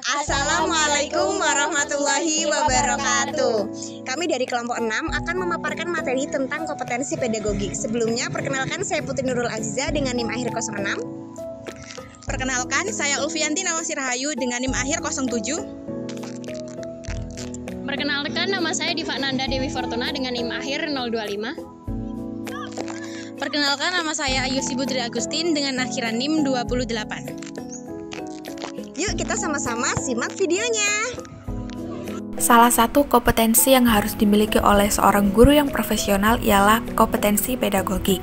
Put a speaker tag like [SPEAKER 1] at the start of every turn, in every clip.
[SPEAKER 1] Assalamualaikum warahmatullahi wabarakatuh. Kami dari kelompok 6 akan memaparkan materi tentang kompetensi pedagogik. Sebelumnya, perkenalkan saya Putri Nurul Aziza dengan NIM akhir 06.
[SPEAKER 2] Perkenalkan, saya Ulfianti Nawasi Rahayu dengan NIM akhir 07.
[SPEAKER 3] Perkenalkan, nama saya Diva Nanda Dewi Fortuna dengan NIM akhir 025.
[SPEAKER 2] Perkenalkan, nama saya Ayusi Budri Agustin dengan akhiran NIM 28.
[SPEAKER 1] Yuk kita sama-sama simak videonya.
[SPEAKER 4] Salah satu kompetensi yang harus dimiliki oleh seorang guru yang profesional ialah kompetensi pedagogik.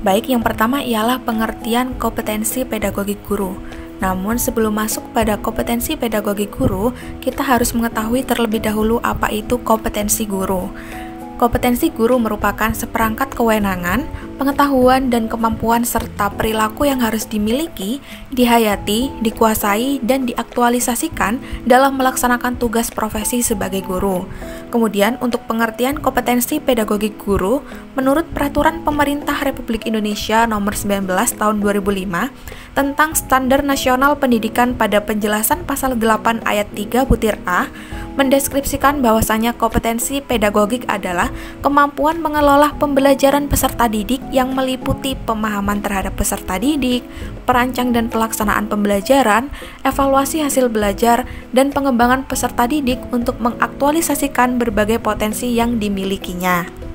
[SPEAKER 4] Baik, yang pertama ialah pengertian kompetensi pedagogik guru. Namun sebelum masuk pada kompetensi pedagogik guru, kita harus mengetahui terlebih dahulu apa itu kompetensi guru. Kompetensi guru merupakan seperangkat kewenangan, pengetahuan, dan kemampuan serta perilaku yang harus dimiliki, dihayati, dikuasai, dan diaktualisasikan dalam melaksanakan tugas profesi sebagai guru. Kemudian, untuk pengertian kompetensi pedagogik guru, menurut Peraturan Pemerintah Republik Indonesia Nomor 19 Tahun 2005 tentang Standar Nasional Pendidikan pada penjelasan Pasal 8 Ayat 3 butir A, mendeskripsikan bahwasanya kompetensi pedagogik adalah kemampuan mengelola pembelajaran peserta didik yang meliputi pemahaman terhadap peserta didik, perancang dan pelaksanaan pembelajaran, evaluasi hasil belajar, dan pengembangan peserta didik untuk mengaktualisasikan berbagai potensi yang dimilikinya.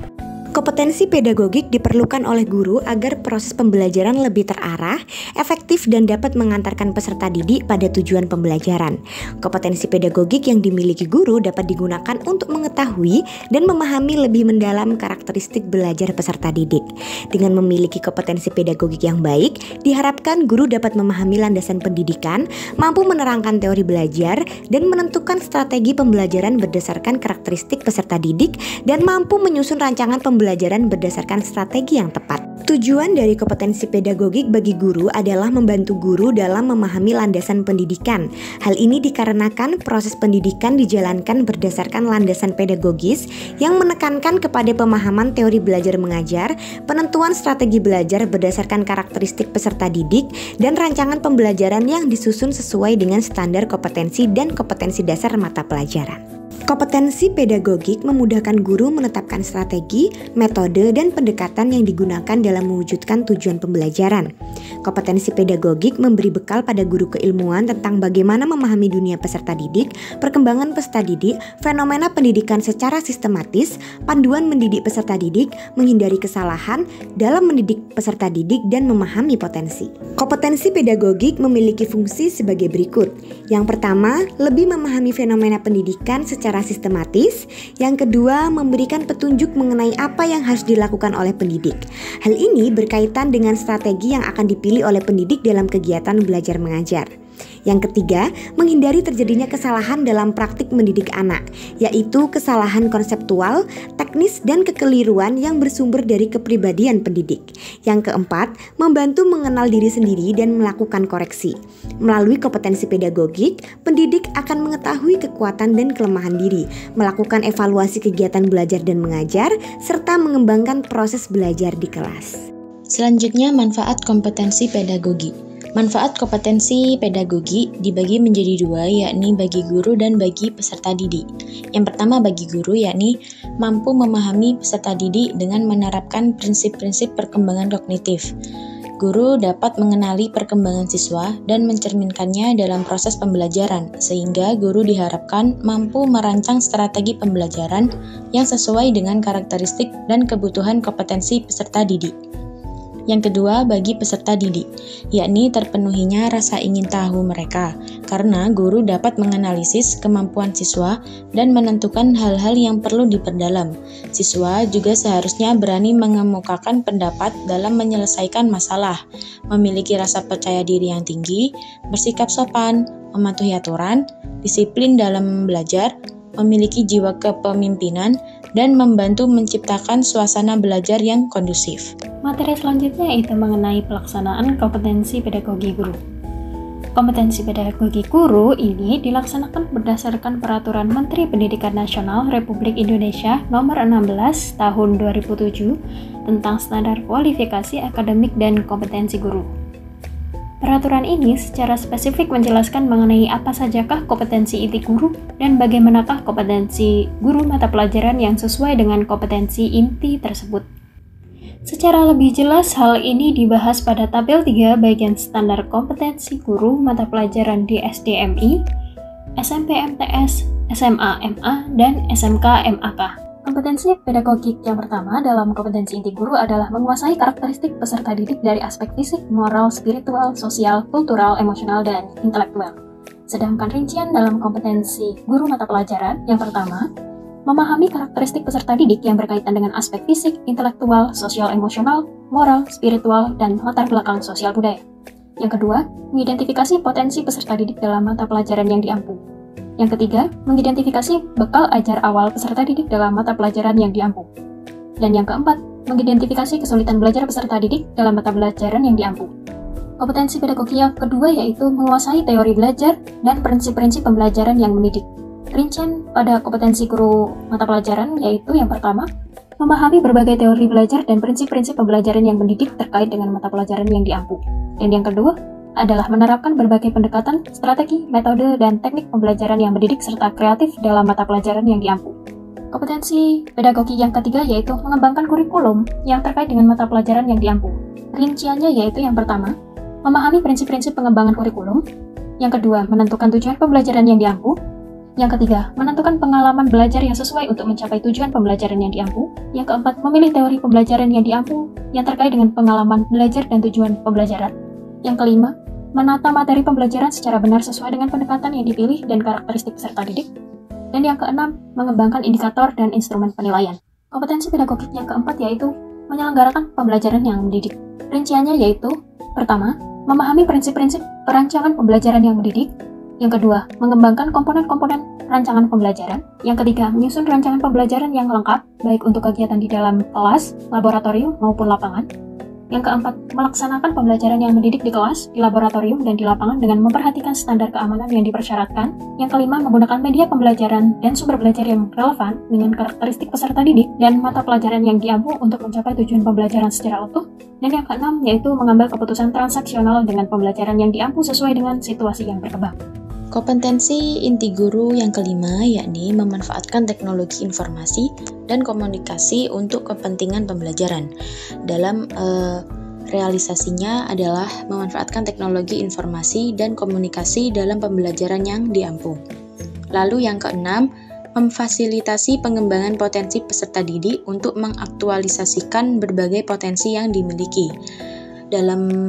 [SPEAKER 1] Kompetensi pedagogik diperlukan oleh guru agar proses pembelajaran lebih terarah, efektif, dan dapat mengantarkan peserta didik pada tujuan pembelajaran. Kompetensi pedagogik yang dimiliki guru dapat digunakan untuk mengetahui dan memahami lebih mendalam karakteristik belajar peserta didik. Dengan memiliki kompetensi pedagogik yang baik, diharapkan guru dapat memahami landasan pendidikan, mampu menerangkan teori belajar, dan menentukan strategi pembelajaran berdasarkan karakteristik peserta didik, dan mampu menyusun rancangan pembelajaran berdasarkan strategi yang tepat. Tujuan dari kompetensi pedagogik bagi guru adalah membantu guru dalam memahami landasan pendidikan. Hal ini dikarenakan proses pendidikan dijalankan berdasarkan landasan pedagogis yang menekankan kepada pemahaman teori belajar mengajar, penentuan strategi belajar berdasarkan karakteristik peserta didik, dan rancangan pembelajaran yang disusun sesuai dengan standar kompetensi dan kompetensi dasar mata pelajaran. Kompetensi pedagogik memudahkan guru menetapkan strategi, metode, dan pendekatan yang digunakan dalam mewujudkan tujuan pembelajaran. Kompetensi pedagogik memberi bekal pada guru keilmuan tentang bagaimana memahami dunia peserta didik, perkembangan peserta didik, fenomena pendidikan secara sistematis, panduan mendidik peserta didik, menghindari kesalahan dalam mendidik peserta didik, dan memahami potensi. Kompetensi pedagogik memiliki fungsi sebagai berikut. Yang pertama, lebih memahami fenomena pendidikan secara sistematis. Yang kedua, memberikan petunjuk mengenai apa yang harus dilakukan oleh pendidik. Hal ini berkaitan dengan strategi yang akan dipilih oleh pendidik dalam kegiatan belajar mengajar. Yang ketiga, menghindari terjadinya kesalahan dalam praktik mendidik anak, yaitu kesalahan konseptual, teknis, dan kekeliruan yang bersumber dari kepribadian pendidik. Yang keempat, membantu mengenal diri sendiri dan melakukan koreksi. Melalui kompetensi pedagogik, pendidik akan mengetahui kekuatan dan kelemahan diri, melakukan evaluasi kegiatan belajar dan mengajar, serta mengembangkan proses belajar di kelas.
[SPEAKER 5] Selanjutnya, manfaat kompetensi pedagogi. Manfaat kompetensi pedagogi dibagi menjadi dua, yakni bagi guru dan bagi peserta didik. Yang pertama bagi guru, yakni mampu memahami peserta didik dengan menerapkan prinsip-prinsip perkembangan kognitif. Guru dapat mengenali perkembangan siswa dan mencerminkannya dalam proses pembelajaran, sehingga guru diharapkan mampu merancang strategi pembelajaran yang sesuai dengan karakteristik dan kebutuhan kompetensi peserta didik. Yang kedua, bagi peserta didik, yakni terpenuhinya rasa ingin tahu mereka, karena guru dapat menganalisis kemampuan siswa dan menentukan hal-hal yang perlu diperdalam. Siswa juga seharusnya berani mengemukakan pendapat dalam menyelesaikan masalah, memiliki rasa percaya diri yang tinggi, bersikap sopan, mematuhi aturan, disiplin dalam belajar, memiliki jiwa kepemimpinan, dan membantu menciptakan suasana belajar yang kondusif.
[SPEAKER 6] Materi selanjutnya itu mengenai pelaksanaan kompetensi pedagogi guru. Kompetensi pedagogi guru ini dilaksanakan berdasarkan Peraturan Menteri Pendidikan Nasional Republik Indonesia Nomor 16 Tahun 2007 tentang standar kualifikasi akademik dan kompetensi guru. Peraturan ini secara spesifik menjelaskan mengenai apa sajakah kompetensi inti guru dan bagaimanakah kompetensi guru mata pelajaran yang sesuai dengan kompetensi inti tersebut. Secara lebih jelas, hal ini dibahas pada tabel 3 bagian standar kompetensi guru mata pelajaran di SDMI, SMP-MTS, SMA-MA, dan SMK-MAK. Kompetensi pedagogik yang pertama dalam kompetensi inti guru adalah menguasai karakteristik peserta didik dari aspek fisik, moral, spiritual, sosial, kultural, emosional, dan intelektual. Sedangkan rincian dalam kompetensi guru mata pelajaran yang pertama, memahami karakteristik peserta didik yang berkaitan dengan aspek fisik, intelektual, sosial, emosional, moral, spiritual, dan latar belakang sosial budaya. Yang kedua, mengidentifikasi potensi peserta didik dalam mata pelajaran yang diampu. Yang ketiga, mengidentifikasi bekal ajar awal peserta didik dalam mata pelajaran yang diampu. Dan yang keempat, mengidentifikasi kesulitan belajar peserta didik dalam mata pelajaran yang diampu. Kompetensi pedagogi yang kedua yaitu menguasai teori belajar dan prinsip-prinsip pembelajaran yang mendidik. Rincian pada kompetensi guru mata pelajaran yaitu yang pertama, memahami berbagai teori belajar dan prinsip-prinsip pembelajaran yang mendidik terkait dengan mata pelajaran yang diampu. Dan yang kedua, adalah menerapkan berbagai pendekatan, strategi, metode, dan teknik pembelajaran yang mendidik serta kreatif dalam mata pelajaran yang diampu. Kompetensi pedagogi yang ketiga yaitu mengembangkan kurikulum yang terkait dengan mata pelajaran yang diampu. Rinciannya yaitu yang pertama, memahami prinsip-prinsip pengembangan kurikulum. Yang kedua, menentukan tujuan pembelajaran yang diampu. Yang ketiga, menentukan pengalaman belajar yang sesuai untuk mencapai tujuan pembelajaran yang diampu. Yang keempat, memilih teori pembelajaran yang diampu yang terkait dengan pengalaman belajar dan tujuan pembelajaran. Yang kelima, menata materi pembelajaran secara benar sesuai dengan pendekatan yang dipilih dan karakteristik peserta didik. Dan yang keenam, mengembangkan indikator dan instrumen penilaian. Kompetensi pedagogik yang keempat yaitu menyelenggarakan pembelajaran yang mendidik. Rinciannya yaitu, pertama, memahami prinsip-prinsip perancangan pembelajaran yang mendidik. Yang kedua, mengembangkan komponen-komponen rancangan pembelajaran. Yang ketiga, menyusun rancangan pembelajaran yang lengkap, baik untuk kegiatan di dalam kelas, laboratorium, maupun lapangan. Yang keempat, melaksanakan pembelajaran yang mendidik di kelas, di laboratorium, dan di lapangan dengan memperhatikan standar keamanan yang dipersyaratkan. Yang kelima, menggunakan media pembelajaran dan sumber belajar yang relevan dengan karakteristik peserta didik dan mata pelajaran yang diampu untuk mencapai tujuan pembelajaran secara utuh. Dan yang keenam, yaitu mengambil keputusan transaksional dengan pembelajaran yang diampu sesuai dengan situasi yang berkembang.
[SPEAKER 5] Kompetensi inti guru yang kelima yakni memanfaatkan teknologi informasi dan komunikasi untuk kepentingan pembelajaran. Dalam realisasinya adalah memanfaatkan teknologi informasi dan komunikasi dalam pembelajaran yang diampu. Lalu yang keenam, memfasilitasi pengembangan potensi peserta didik untuk mengaktualisasikan berbagai potensi yang dimiliki. Dalam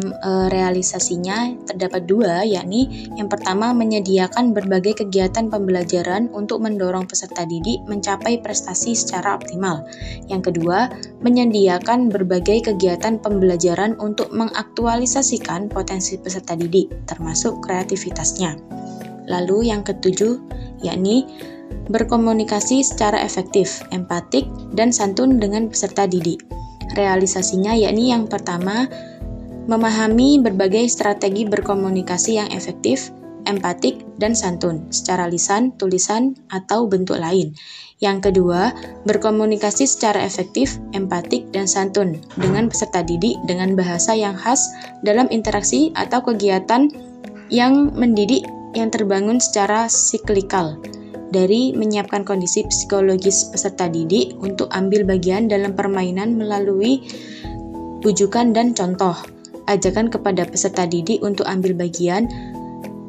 [SPEAKER 5] realisasinya terdapat dua, yakni yang pertama menyediakan berbagai kegiatan pembelajaran untuk mendorong peserta didik mencapai prestasi secara optimal. Yang kedua, menyediakan berbagai kegiatan pembelajaran untuk mengaktualisasikan potensi peserta didik, termasuk kreativitasnya. Lalu yang ketujuh, yakni berkomunikasi secara efektif, empatik, dan santun dengan peserta didik. Realisasinya yakni yang pertama, memahami berbagai strategi berkomunikasi yang efektif, empatik, dan santun secara lisan, tulisan, atau bentuk lain. Yang kedua, berkomunikasi secara efektif, empatik, dan santun dengan peserta didik dengan bahasa yang khas dalam interaksi atau kegiatan yang mendidik yang terbangun secara siklikal, dari menyiapkan kondisi psikologis peserta didik untuk ambil bagian dalam permainan melalui bujukan dan contoh, ajakan kepada peserta didik untuk ambil bagian,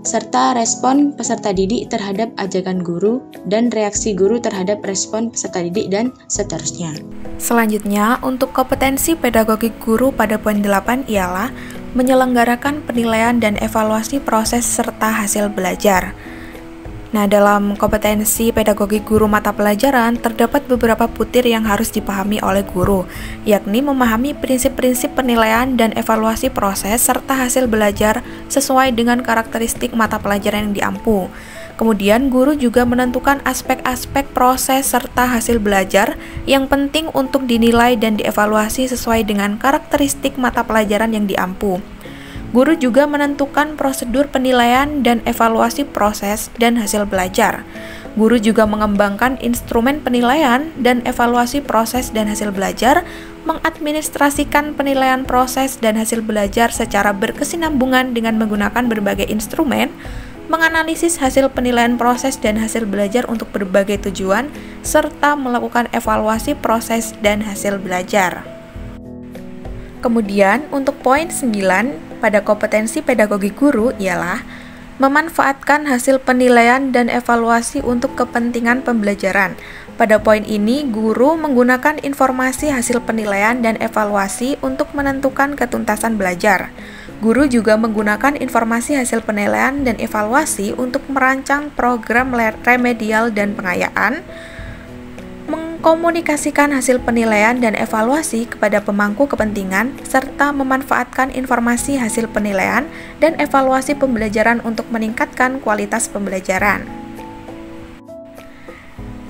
[SPEAKER 5] serta respon peserta didik terhadap ajakan guru dan reaksi guru terhadap respon peserta didik dan seterusnya.
[SPEAKER 4] Selanjutnya, untuk kompetensi pedagogik guru pada poin 8 ialah menyelenggarakan penilaian dan evaluasi proses serta hasil belajar. Nah, dalam kompetensi pedagogik guru mata pelajaran, terdapat beberapa butir yang harus dipahami oleh guru, yakni memahami prinsip-prinsip penilaian dan evaluasi proses serta hasil belajar sesuai dengan karakteristik mata pelajaran yang diampu. Kemudian, guru juga menentukan aspek-aspek proses serta hasil belajar yang penting untuk dinilai dan dievaluasi sesuai dengan karakteristik mata pelajaran yang diampu. Guru juga menentukan prosedur penilaian dan evaluasi proses dan hasil belajar. Guru juga mengembangkan instrumen penilaian dan evaluasi proses dan hasil belajar, mengadministrasikan penilaian proses dan hasil belajar secara berkesinambungan dengan menggunakan berbagai instrumen, menganalisis hasil penilaian proses dan hasil belajar untuk berbagai tujuan, serta melakukan evaluasi proses dan hasil belajar. Kemudian, untuk poin 9 pada kompetensi pedagogi guru ialah memanfaatkan hasil penilaian dan evaluasi untuk kepentingan pembelajaran. Pada poin ini, guru menggunakan informasi hasil penilaian dan evaluasi untuk menentukan ketuntasan belajar. Guru juga menggunakan informasi hasil penilaian dan evaluasi untuk merancang program remedial dan pengayaan, mengkomunikasikan hasil penilaian dan evaluasi kepada pemangku kepentingan, serta memanfaatkan informasi hasil penilaian dan evaluasi pembelajaran untuk meningkatkan kualitas pembelajaran.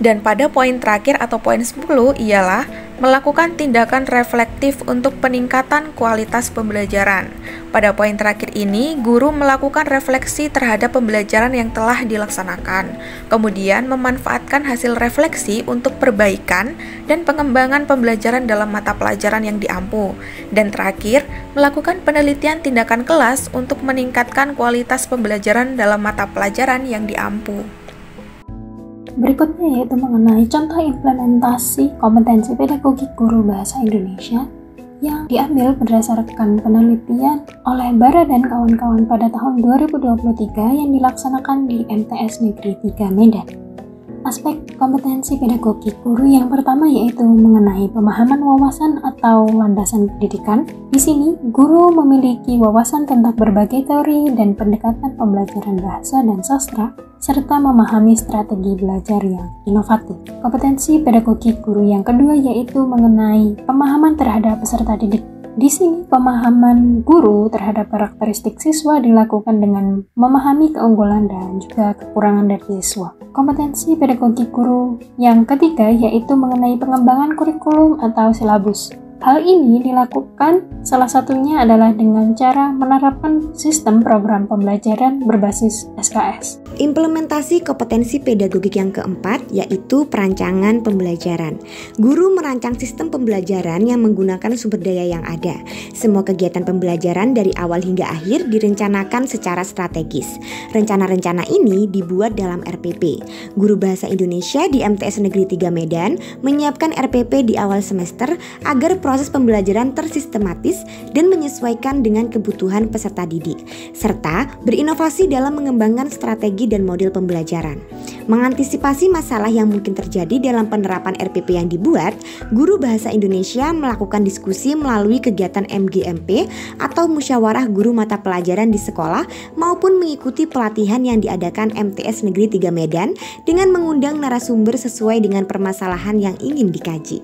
[SPEAKER 4] Dan pada poin terakhir atau poin 10 ialah melakukan tindakan reflektif untuk peningkatan kualitas pembelajaran. Pada poin terakhir ini, guru melakukan refleksi terhadap pembelajaran yang telah dilaksanakan, kemudian memanfaatkan hasil refleksi untuk perbaikan dan pengembangan pembelajaran dalam mata pelajaran yang diampu, dan terakhir, melakukan penelitian tindakan kelas untuk meningkatkan kualitas pembelajaran dalam mata pelajaran yang diampu.
[SPEAKER 6] Berikutnya yaitu mengenai contoh implementasi kompetensi pedagogik guru bahasa Indonesia yang diambil berdasarkan penelitian oleh Bara dan kawan-kawan pada tahun 2023 yang dilaksanakan di MTS Negeri 3 Medan. Aspek kompetensi pedagogik guru yang pertama yaitu mengenai pemahaman wawasan atau landasan pendidikan. Di sini, guru memiliki wawasan tentang berbagai teori dan pendekatan pembelajaran bahasa dan sastra, serta memahami strategi belajar yang inovatif. Kompetensi pedagogik guru yang kedua yaitu mengenai pemahaman terhadap peserta didik. Di sini, pemahaman guru terhadap karakteristik siswa dilakukan dengan memahami keunggulan dan juga kekurangan dari siswa. Kompetensi pedagogik guru yang ketiga yaitu mengenai pengembangan kurikulum atau silabus. Hal ini dilakukan salah satunya adalah dengan cara menerapkan sistem program pembelajaran berbasis SKS.
[SPEAKER 1] Implementasi kompetensi pedagogik yang keempat yaitu perancangan pembelajaran. Guru merancang sistem pembelajaran yang menggunakan sumber daya yang ada. Semua kegiatan pembelajaran dari awal hingga akhir direncanakan secara strategis. Rencana-rencana ini dibuat dalam RPP. Guru Bahasa Indonesia di MTS Negeri 3 Medan menyiapkan RPP di awal semester agar proses pembelajaran tersistematis dan menyesuaikan dengan kebutuhan peserta didik, serta berinovasi dalam mengembangkan strategi dan model pembelajaran. Mengantisipasi masalah yang mungkin terjadi dalam penerapan RPP yang dibuat, Guru Bahasa Indonesia melakukan diskusi melalui kegiatan MGMP atau musyawarah guru mata pelajaran di sekolah maupun mengikuti pelatihan yang diadakan MTS Negeri 3 Medan dengan mengundang narasumber sesuai dengan permasalahan yang ingin dikaji.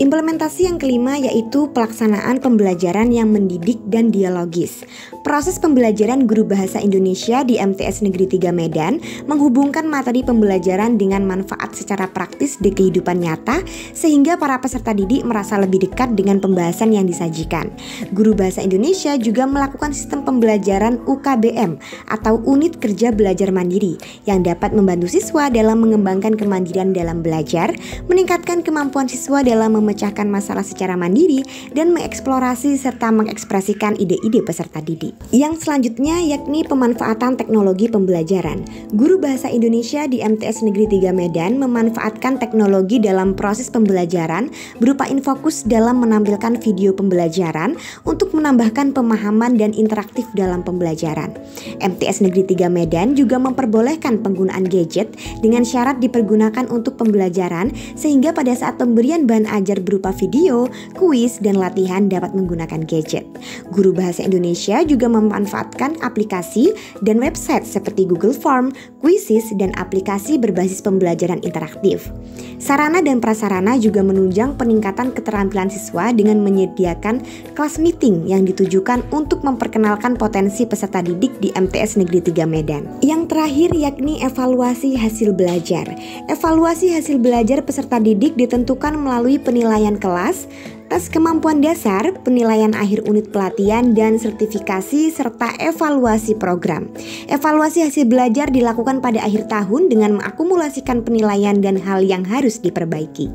[SPEAKER 1] Implementasi yang kelima yaitu pelaksanaan pembelajaran yang mendidik dan dialogis. Proses pembelajaran Guru Bahasa Indonesia di MTS Negeri 3 Medan menghubungkan materi pembelajaran dengan manfaat secara praktis di kehidupan nyata sehingga para peserta didik merasa lebih dekat dengan pembahasan yang disajikan. Guru Bahasa Indonesia juga melakukan sistem pembelajaran UKBM atau Unit Kerja Belajar Mandiri yang dapat membantu siswa dalam mengembangkan kemandirian dalam belajar, meningkatkan kemampuan siswa dalam memecahkan masalah secara mandiri dan mengeksplorasi serta mengekspresikan ide-ide peserta didik. Yang selanjutnya yakni pemanfaatan teknologi pembelajaran. Guru Bahasa Indonesia di MTS Negeri 3 Medan memanfaatkan teknologi dalam proses pembelajaran berupa infokus dalam menampilkan video pembelajaran untuk menambahkan pemahaman dan interaktif dalam pembelajaran. MTS Negeri 3 Medan juga memperbolehkan penggunaan gadget dengan syarat dipergunakan untuk pembelajaran sehingga pada saat pemberian bahan ajar berupa video, kuis, dan latihan dapat menggunakan gadget. Guru Bahasa Indonesia juga memanfaatkan aplikasi dan website seperti Google Form, Quizzes, dan aplikasi berbasis pembelajaran interaktif. Sarana dan prasarana juga menunjang peningkatan keterampilan siswa dengan menyediakan kelas meeting yang ditujukan untuk memperkenalkan potensi peserta didik di MTS Negeri 3 Medan. Yang terakhir yakni evaluasi hasil belajar. Evaluasi hasil belajar peserta didik ditentukan melalui penilaian kelas, tes kemampuan dasar, penilaian akhir unit pelatihan, dan sertifikasi serta evaluasi program. Evaluasi hasil belajar dilakukan pada akhir tahun dengan mengakumulasikan penilaian dan hal yang harus diperbaiki.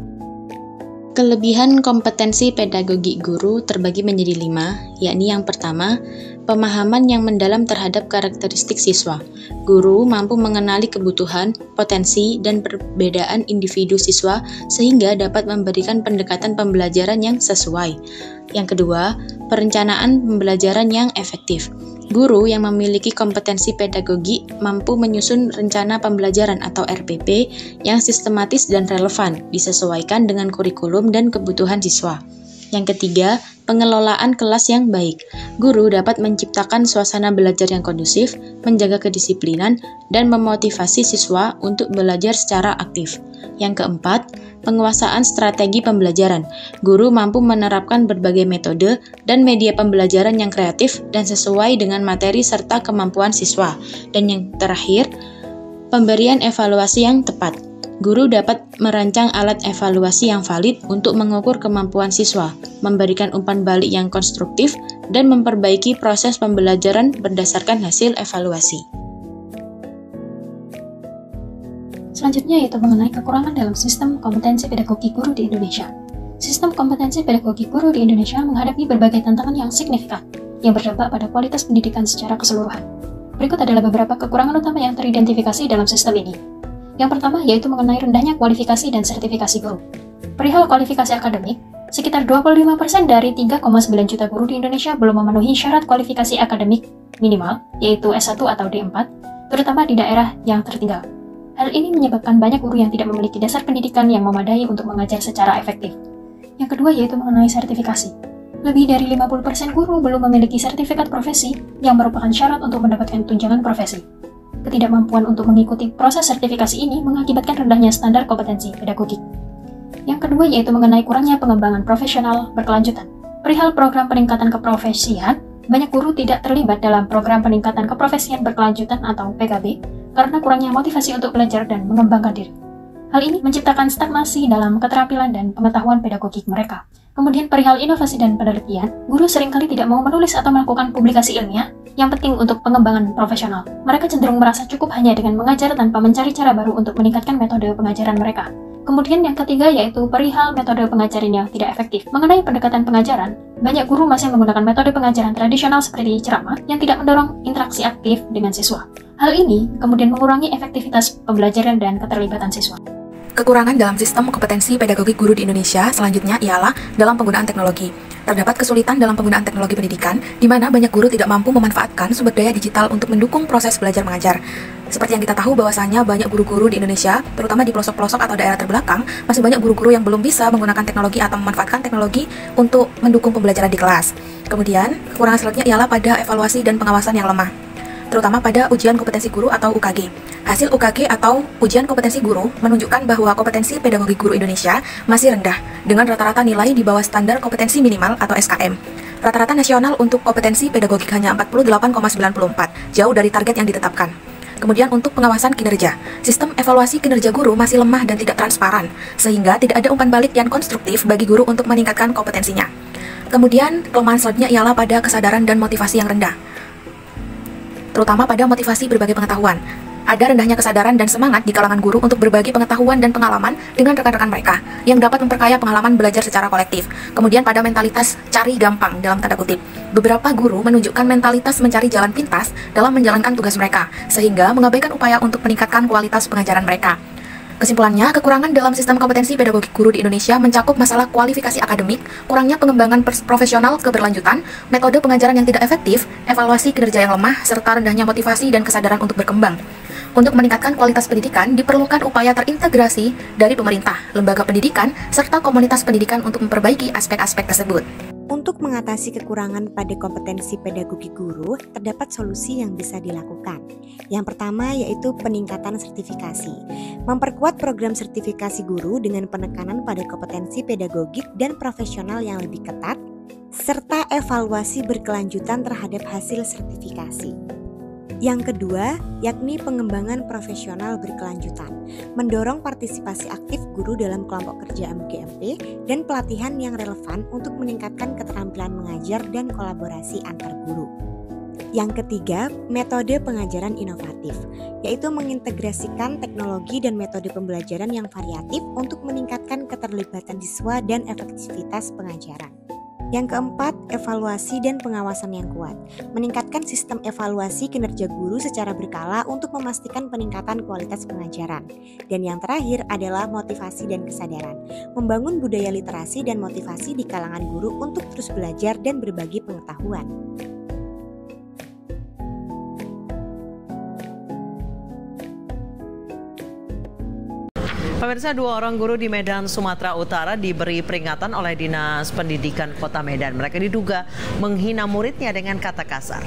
[SPEAKER 5] Kelebihan kompetensi pedagogik guru terbagi menjadi 5, yakni yang pertama, pemahaman yang mendalam terhadap karakteristik siswa. Guru mampu mengenali kebutuhan, potensi, dan perbedaan individu siswa sehingga dapat memberikan pendekatan pembelajaran yang sesuai. Yang kedua, perencanaan pembelajaran yang efektif. Guru yang memiliki kompetensi pedagogik mampu menyusun rencana pembelajaran atau RPP yang sistematis dan relevan, disesuaikan dengan kurikulum dan kebutuhan siswa. Yang ketiga, pengelolaan kelas yang baik. Guru dapat menciptakan suasana belajar yang kondusif, menjaga kedisiplinan, dan memotivasi siswa untuk belajar secara aktif. Yang keempat, penguasaan strategi pembelajaran. Guru mampu menerapkan berbagai metode dan media pembelajaran yang kreatif dan sesuai dengan materi serta kemampuan siswa. Dan yang terakhir, pemberian evaluasi yang tepat. Guru dapat merancang alat evaluasi yang valid untuk mengukur kemampuan siswa, memberikan umpan balik yang konstruktif, dan memperbaiki proses pembelajaran berdasarkan hasil evaluasi.
[SPEAKER 6] Selanjutnya yaitu mengenai kekurangan dalam sistem kompetensi pedagogi guru di Indonesia. Sistem kompetensi pedagogi guru di Indonesia menghadapi berbagai tantangan yang signifikan yang berdampak pada kualitas pendidikan secara keseluruhan. Berikut adalah beberapa kekurangan utama yang teridentifikasi dalam sistem ini. Yang pertama yaitu mengenai rendahnya kualifikasi dan sertifikasi guru. Perihal kualifikasi akademik, sekitar 25% dari 3,9 juta guru di Indonesia belum memenuhi syarat kualifikasi akademik minimal, yaitu S1 atau D4, terutama di daerah yang tertinggal. Hal ini menyebabkan banyak guru yang tidak memiliki dasar pendidikan yang memadai untuk mengajar secara efektif. Yang kedua yaitu mengenai sertifikasi. Lebih dari 50% guru belum memiliki sertifikat profesi yang merupakan syarat untuk mendapatkan tunjangan profesi. Ketidakmampuan untuk mengikuti proses sertifikasi ini mengakibatkan rendahnya standar kompetensi pedagogik. Yang kedua yaitu mengenai kurangnya pengembangan profesional berkelanjutan. Perihal program peningkatan keprofesian, banyak guru tidak terlibat dalam program peningkatan keprofesian berkelanjutan atau PKB karena kurangnya motivasi untuk belajar dan mengembangkan diri. Hal ini menciptakan stagnasi dalam keterampilan dan pengetahuan pedagogik mereka. Kemudian perihal inovasi dan penelitian, guru seringkali tidak mau menulis atau melakukan publikasi ilmiah yang penting untuk pengembangan profesional. Mereka cenderung merasa cukup hanya dengan mengajar tanpa mencari cara baru untuk meningkatkan metode pengajaran mereka. Kemudian yang ketiga yaitu perihal metode pengajaran yang tidak efektif. Mengenai pendekatan pengajaran, banyak guru masih menggunakan metode pengajaran tradisional seperti ceramah yang tidak mendorong interaksi aktif dengan siswa. Hal ini kemudian mengurangi efektivitas pembelajaran dan keterlibatan siswa.
[SPEAKER 4] Kekurangan dalam sistem kompetensi pedagogi guru di Indonesia selanjutnya ialah dalam penggunaan teknologi. Terdapat kesulitan dalam penggunaan teknologi pendidikan, di mana banyak guru tidak mampu memanfaatkan sumber daya digital untuk mendukung proses belajar mengajar. Seperti yang kita tahu bahwasanya banyak guru-guru di Indonesia, terutama di pelosok-pelosok atau daerah terbelakang, masih banyak guru-guru yang belum bisa menggunakan teknologi atau memanfaatkan teknologi untuk mendukung pembelajaran di kelas. Kemudian, kekurangan selanjutnya ialah pada evaluasi dan pengawasan yang lemah, terutama pada ujian kompetensi guru atau UKG. Hasil UKG atau ujian kompetensi guru menunjukkan bahwa kompetensi pedagogi guru Indonesia masih rendah, dengan rata-rata nilai di bawah standar kompetensi minimal atau SKM. Rata-rata nasional untuk kompetensi pedagogik hanya 48,94, jauh dari target yang ditetapkan. Kemudian untuk pengawasan kinerja, sistem evaluasi kinerja guru masih lemah dan tidak transparan, sehingga tidak ada umpan balik yang konstruktif bagi guru untuk meningkatkan kompetensinya. Kemudian kelemahan selanjutnya ialah pada kesadaran dan motivasi yang rendah, terutama pada motivasi berbagi pengetahuan. Ada rendahnya kesadaran dan semangat di kalangan guru untuk berbagi pengetahuan dan pengalaman dengan rekan-rekan mereka yang dapat memperkaya pengalaman belajar secara kolektif. Kemudian pada mentalitas cari gampang dalam tanda kutip. Beberapa guru menunjukkan mentalitas mencari jalan pintas dalam menjalankan tugas mereka, sehingga mengabaikan upaya untuk meningkatkan kualitas pengajaran mereka. Kesimpulannya, kekurangan dalam sistem kompetensi pedagogi guru di Indonesia mencakup masalah kualifikasi akademik, kurangnya pengembangan profesional keberlanjutan, metode pengajaran yang tidak efektif, evaluasi kinerja yang lemah, serta rendahnya motivasi dan kesadaran untuk berkembang. Untuk meningkatkan kualitas pendidikan, diperlukan upaya terintegrasi dari pemerintah, lembaga pendidikan, serta komunitas pendidikan untuk memperbaiki aspek-aspek tersebut.
[SPEAKER 1] Untuk mengatasi kekurangan pada kompetensi pedagogi guru, terdapat solusi yang bisa dilakukan. Yang pertama yaitu peningkatan sertifikasi. Memperkuat program sertifikasi guru dengan penekanan pada kompetensi pedagogik dan profesional yang lebih ketat, serta evaluasi berkelanjutan terhadap hasil sertifikasi. Yang kedua, yakni pengembangan profesional berkelanjutan, mendorong partisipasi aktif guru dalam kelompok kerja MGMP dan pelatihan yang relevan untuk meningkatkan keterampilan mengajar dan kolaborasi antar guru. Yang ketiga, metode pengajaran inovatif, yaitu mengintegrasikan teknologi dan metode pembelajaran yang variatif untuk meningkatkan keterlibatan siswa dan efektivitas pengajaran. Yang keempat, evaluasi dan pengawasan yang kuat, meningkatkan sistem evaluasi kinerja guru secara berkala untuk memastikan peningkatan kualitas pengajaran. Dan yang terakhir adalah motivasi dan kesadaran, membangun budaya literasi dan motivasi di kalangan guru untuk terus belajar dan berbagi pengetahuan.
[SPEAKER 7] Pemirsa, 2 orang guru di Medan, Sumatera Utara diberi peringatan oleh Dinas Pendidikan Kota Medan. Mereka diduga menghina muridnya dengan kata kasar.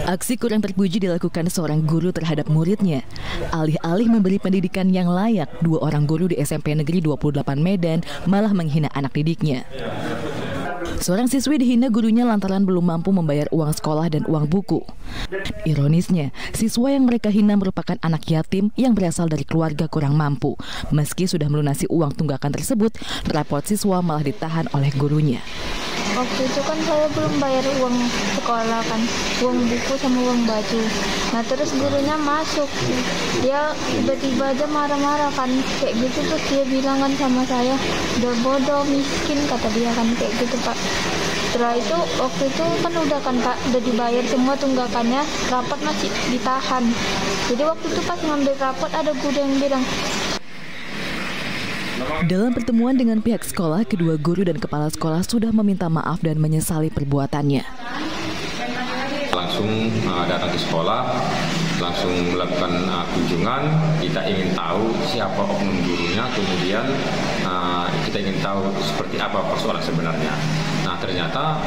[SPEAKER 8] Aksi kurang terpuji dilakukan seorang guru terhadap muridnya. Alih-alih memberi pendidikan yang layak, 2 orang guru di SMP Negeri 28 Medan malah menghina anak didiknya. Seorang siswi dihina gurunya lantaran belum mampu membayar uang sekolah dan uang buku. Ironisnya, siswa yang mereka hina merupakan anak yatim yang berasal dari keluarga kurang mampu. Meski sudah melunasi uang tunggakan tersebut, rapot siswa malah ditahan oleh gurunya.
[SPEAKER 9] Waktu itu kan saya belum bayar uang sekolah kan, uang buku sama uang baju. Nah terus gurunya masuk, dia tiba-tiba aja marah-marah kan, kayak gitu. Terus dia bilang kan sama saya, udah bodoh, miskin, kata dia kan, kayak gitu Pak. Setelah itu, waktu itu kan udah kan Kak, udah dibayar semua tunggakannya, rapot masih ditahan. Jadi waktu itu pas ngambil rapot ada guru yang bilang,
[SPEAKER 8] dalam pertemuan dengan pihak sekolah, kedua guru dan kepala sekolah sudah meminta maaf dan menyesali perbuatannya.
[SPEAKER 10] Langsung datang ke sekolah, langsung melakukan kunjungan. Kita ingin tahu siapa oknum gurunya, kemudian kita ingin tahu seperti apa persoalan sebenarnya. Nah ternyata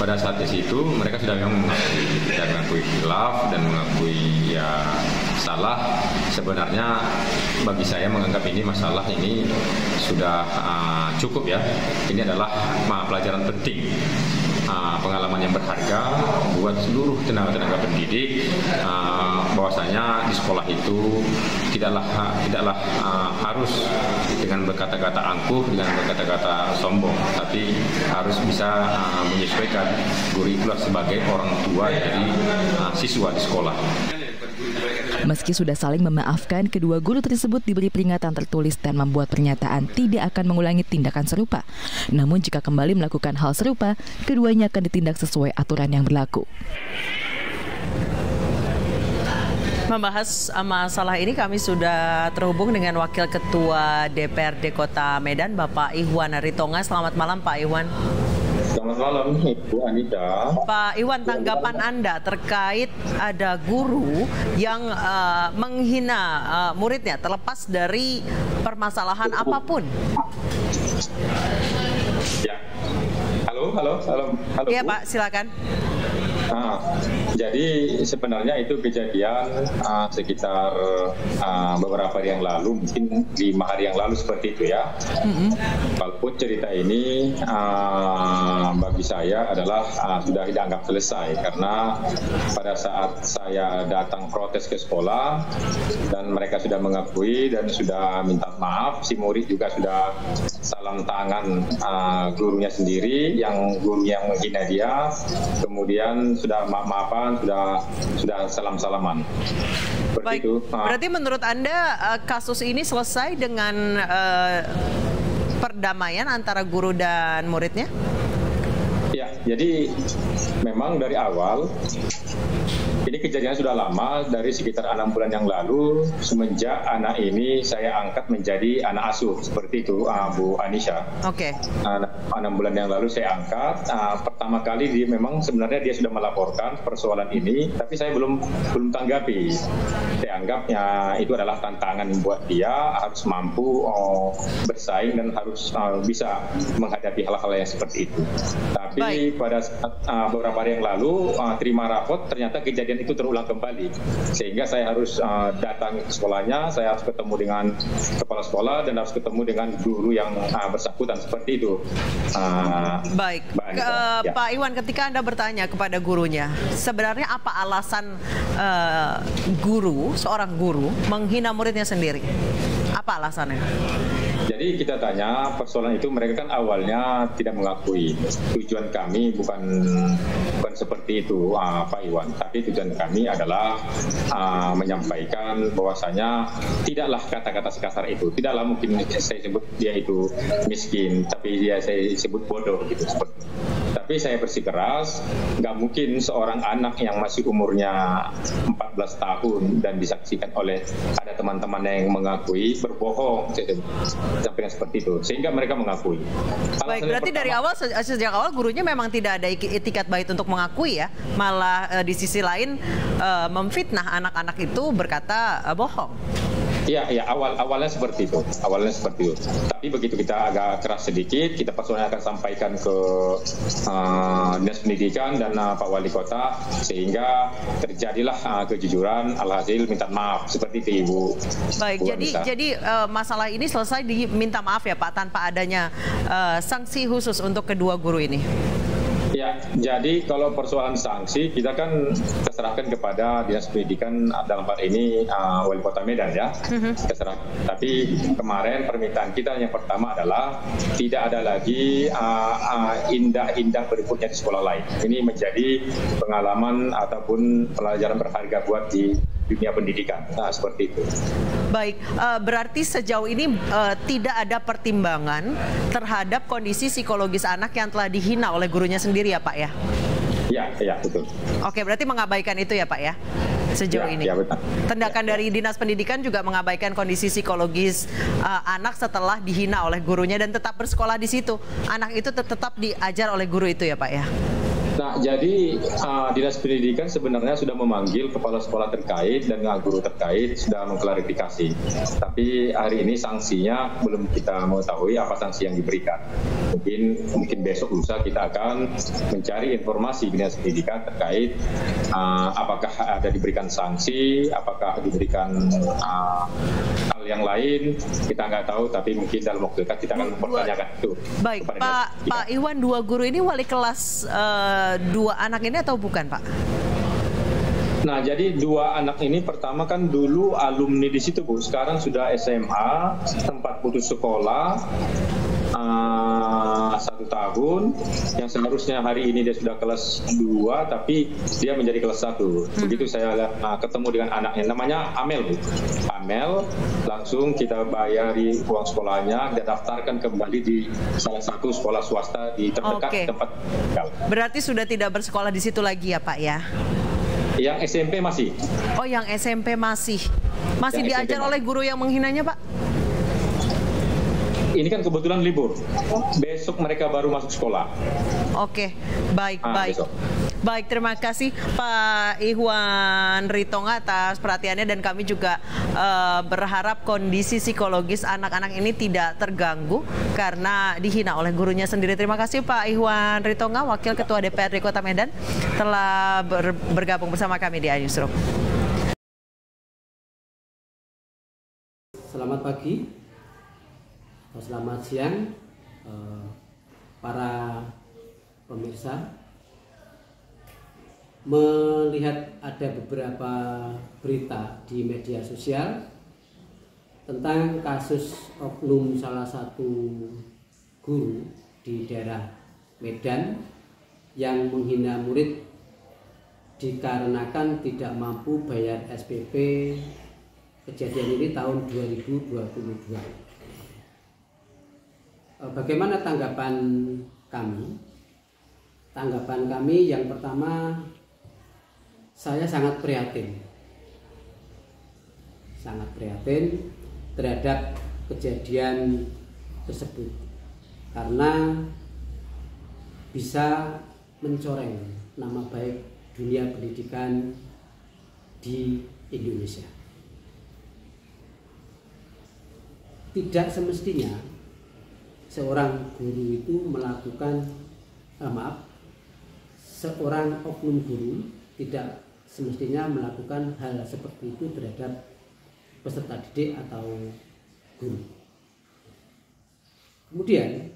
[SPEAKER 10] pada saat di situ mereka sudah memang mengakui khilaf dan mengakui ya salah. Sebenarnya bagi saya menganggap ini masalah ini sudah cukup ya. Ini adalah pelajaran penting, pengalaman yang berharga buat seluruh tenaga pendidik, bahwasanya di sekolah itu tidaklah harus dengan berkata-kata angkuh, dengan berkata-kata sombong, tapi harus bisa menyesuaikan. Guru itulah sebagai orang tua dari siswa di sekolah.
[SPEAKER 8] Meski sudah saling memaafkan, kedua guru tersebut diberi peringatan tertulis dan membuat pernyataan tidak akan mengulangi tindakan serupa. Namun jika kembali melakukan hal serupa, keduanya akan ditindak sesuai aturan yang berlaku.
[SPEAKER 7] Membahas masalah ini kami sudah terhubung dengan Wakil Ketua DPRD Kota Medan, Bapak Ihwan Ritonga. Selamat malam Pak Ihwan.
[SPEAKER 10] Selamat malam Ibu Anita.
[SPEAKER 7] Pak Iwan, tanggapan Anda terkait ada guru yang menghina muridnya terlepas dari permasalahan apapun?
[SPEAKER 10] Ya. Halo.
[SPEAKER 7] Iya Pak, silakan.
[SPEAKER 10] Jadi sebenarnya itu kejadian sekitar beberapa hari yang lalu, mungkin 5 hari yang lalu seperti itu ya. Walaupun cerita ini bagi saya adalah sudah dianggap selesai, karena pada saat saya datang protes ke sekolah dan mereka sudah mengakui dan sudah minta maaf, si murid juga sudah salam tangan gurunya sendiri, yang gurunya yang menghina dia, kemudian sudah maaf-maafan, sudah salam-salaman.
[SPEAKER 7] Baik, itu. Berarti menurut Anda kasus ini selesai dengan perdamaian antara guru dan muridnya?
[SPEAKER 10] Ya, jadi memang dari awal ini kejadian sudah lama, dari sekitar 6 bulan yang lalu, semenjak anak ini saya angkat menjadi anak asuh, seperti itu Bu Anisha.
[SPEAKER 7] Oke.
[SPEAKER 10] 6 bulan yang lalu saya angkat. Pertama kali memang sebenarnya dia sudah melaporkan persoalan ini, tapi saya belum tanggapi. Saya anggapnya itu adalah tantangan buat dia, harus mampu bersaing dan harus bisa menghadapi hal-hal yang seperti itu. Tapi pada saat beberapa hari yang lalu terima rapot, ternyata kejadian itu terulang kembali. Sehingga saya harus datang ke sekolahnya, saya harus ketemu dengan kepala sekolah dan harus ketemu dengan guru yang bersangkutan, seperti itu.
[SPEAKER 7] Baik, Pak Iwan, ketika Anda bertanya kepada gurunya, sebenarnya apa alasan seorang guru menghina muridnya sendiri? Apa alasannya?
[SPEAKER 10] Jadi kita tanya, persoalan itu mereka kan awalnya tidak mengakui. Tujuan kami bukan seperti itu, Pak Iwan. Tapi tujuan kami adalah menyampaikan bahwasanya tidaklah kata-kata sekasar itu. Tidaklah mungkin saya sebut dia itu miskin, tapi saya sebut bodoh gitu. Tapi saya bersikeras, nggak mungkin seorang anak yang masih umurnya 14 tahun dan disaksikan oleh ada teman-temannya yang mengakui berbohong, sampai seperti itu, sehingga mereka mengakui.
[SPEAKER 7] Baik, berarti dari awal, sejak awal gurunya memang tidak ada itikat baik untuk mengakui ya, malah di sisi lain memfitnah anak-anak itu berkata bohong.
[SPEAKER 10] Iya, awalnya seperti itu. Tapi begitu kita agak keras sedikit, kita personalnya akan sampaikan ke Dinas Pendidikan dan Pak Wali Kota, sehingga terjadilah kejujuran, alhasil minta maaf seperti itu, Ibu.
[SPEAKER 7] Baik, jadi masalah ini selesai diminta maaf ya Pak, tanpa adanya sanksi khusus untuk kedua guru ini.
[SPEAKER 10] Ya, jadi kalau persoalan sanksi kita kan terserahkan kepada Dinas Pendidikan, dalam hal ini Wali Kota Medan ya. Terserah. Tapi kemarin permintaan kita yang pertama adalah tidak ada lagi indah-indah berikutnya di sekolah lain. Ini menjadi pengalaman ataupun pelajaran berharga buat di dunia pendidikan. Nah, seperti itu.
[SPEAKER 7] Baik, berarti sejauh ini tidak ada pertimbangan terhadap kondisi psikologis anak yang telah dihina oleh gurunya sendiri ya Pak ya?
[SPEAKER 10] Iya, betul.
[SPEAKER 7] Oke, berarti mengabaikan itu ya Pak ya? Sejauh ini.
[SPEAKER 10] Ya, betul.
[SPEAKER 7] Tindakan dari Dinas Pendidikan juga mengabaikan kondisi psikologis anak setelah dihina oleh gurunya dan tetap bersekolah di situ. Anak itu tetap diajar oleh guru itu ya Pak ya?
[SPEAKER 10] Nah, jadi Dinas Pendidikan sebenarnya sudah memanggil kepala sekolah terkait dan guru terkait, sudah mengklarifikasi. Tapi hari ini sanksinya belum kita mengetahui apa sanksi yang diberikan. Mungkin besok lusa kita akan mencari informasi Dinas Pendidikan terkait apakah ada diberikan sanksi, apakah diberikan hal yang lain, kita nggak tahu, tapi mungkin dalam waktu dekat kita akan mempertanyakan itu.
[SPEAKER 7] Baik, Pak Iwan, dua guru ini wali kelas dua anak ini atau bukan, Pak?
[SPEAKER 10] Nah, jadi dua anak ini pertama kan dulu alumni di situ, Bu. Sekarang sudah SMA, tempat putus sekolah 1 tahun, yang seharusnya hari ini dia sudah kelas 2, tapi dia menjadi kelas 1. Begitu saya ketemu dengan anaknya, namanya Amel, Bu. Amel, langsung kita bayari uang sekolahnya, dia daftarkan kembali di salah satu sekolah swasta di terdekat tempat tinggal.
[SPEAKER 7] Berarti sudah tidak bersekolah di situ lagi ya, Pak ya?
[SPEAKER 10] Yang SMP masih.
[SPEAKER 7] Oh, yang SMP masih diajar oleh guru yang menghinanya, Pak?
[SPEAKER 10] Ini kan kebetulan libur. Besok mereka baru masuk sekolah.
[SPEAKER 7] Oke, baik.
[SPEAKER 10] Besok.
[SPEAKER 7] Baik, terima kasih Pak Ihwan Ritonga atas perhatiannya, dan kami juga berharap kondisi psikologis anak-anak ini tidak terganggu karena dihina oleh gurunya sendiri. Terima kasih Pak Ihwan Ritonga, Wakil Ketua DPRD Kota Medan, telah bergabung bersama kami di iNewsroom.
[SPEAKER 11] Selamat pagi, selamat siang para pemirsa. Melihat ada beberapa berita di media sosial tentang kasus oknum salah satu guru di daerah Medan yang menghina murid dikarenakan tidak mampu bayar SPP. Kejadian ini tahun 2022. Bagaimana tanggapan kami? Tanggapan kami yang pertama, saya sangat prihatin terhadap kejadian tersebut karena bisa mencoreng nama baik dunia pendidikan di Indonesia. Tidak semestinya seorang guru itu melakukan seorang oknum guru tidak semestinya melakukan hal seperti itu terhadap peserta didik atau guru. Kemudian,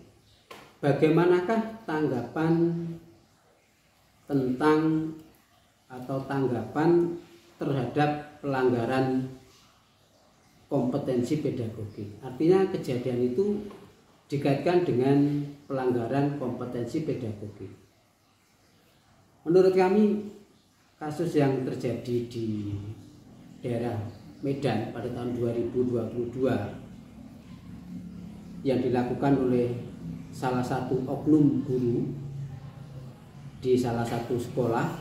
[SPEAKER 11] bagaimanakah tanggapan tentang atau tanggapan terhadap pelanggaran kompetensi pedagogik? Artinya kejadian itu dikaitkan dengan pelanggaran kompetensi pedagogik. Menurut kami, kasus yang terjadi di daerah Medan pada tahun 2022 yang dilakukan oleh salah satu oknum guru di salah satu sekolah,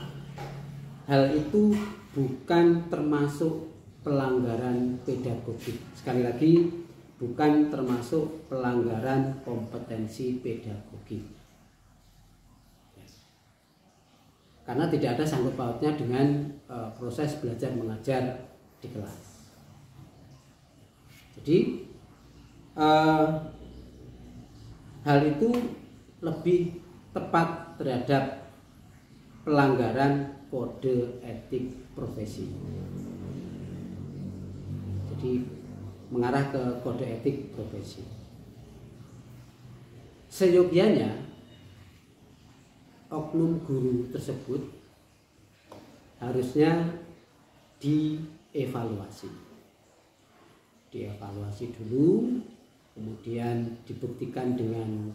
[SPEAKER 11] hal itu bukan termasuk pelanggaran pedagogik. Sekali lagi, bukan termasuk pelanggaran kompetensi pedagogik. Karena tidak ada sangkut pautnya dengan proses belajar mengajar di kelas. Jadi hal itu lebih tepat terhadap pelanggaran kode etik profesi. Jadi mengarah ke kode etik profesi. Seyogianya oknum guru tersebut harusnya dievaluasi dulu, kemudian dibuktikan dengan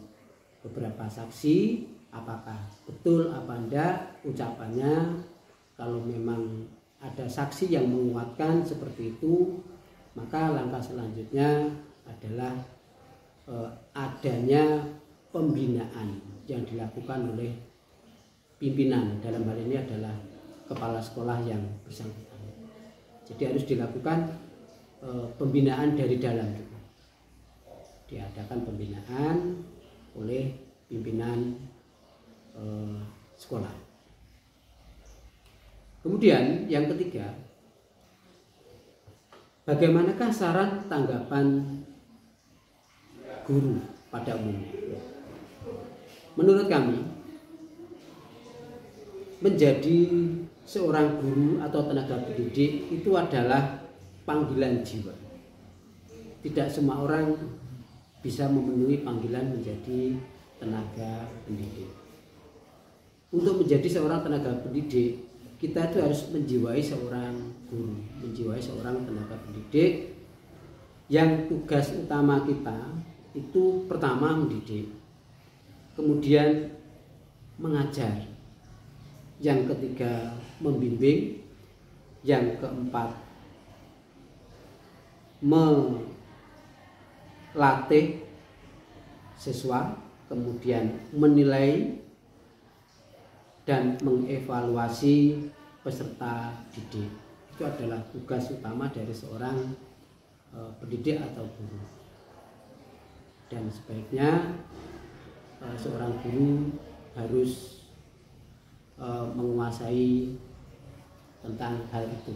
[SPEAKER 11] beberapa saksi apakah betul apa enggak ucapannya. Kalau memang ada saksi yang menguatkan seperti itu, maka langkah selanjutnya adalah adanya pembinaan yang dilakukan oleh pimpinan, dalam hal ini adalah kepala sekolah yang bersangkutan. Jadi harus dilakukan pembinaan dari dalam juga. Diadakan pembinaan oleh pimpinan sekolah. Kemudian yang ketiga, bagaimanakah saran tanggapan guru pada umumnya? Menurut kami, menjadi seorang guru atau tenaga pendidik itu adalah panggilan jiwa. Tidak semua orang bisa memenuhi panggilan menjadi tenaga pendidik. Untuk menjadi seorang tenaga pendidik, kita itu harus menjiwai seorang guru, menjiwai seorang tenaga pendidik yang tugas utama kita itu pertama mendidik, kemudian mengajar, yang ketiga membimbing, yang keempat melatih siswa, kemudian menilai dan mengevaluasi peserta didik. Itu adalah tugas utama dari seorang pendidik atau guru. Dan sebaiknya seorang guru harus menguasai tentang hal itu.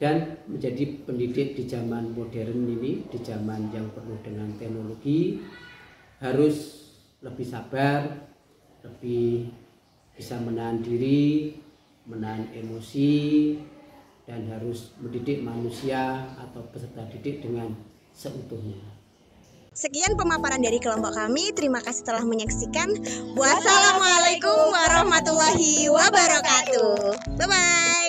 [SPEAKER 11] Dan menjadi pendidik di zaman modern ini, di zaman yang penuh dengan teknologi, harus lebih sabar, lebih bisa menahan diri, menahan emosi, dan harus mendidik manusia atau peserta didik dengan seutuhnya.
[SPEAKER 2] Sekian pemaparan dari kelompok kami. Terima kasih telah menyaksikan. Wassalamualaikum warahmatullahi wabarakatuh. Bye-bye.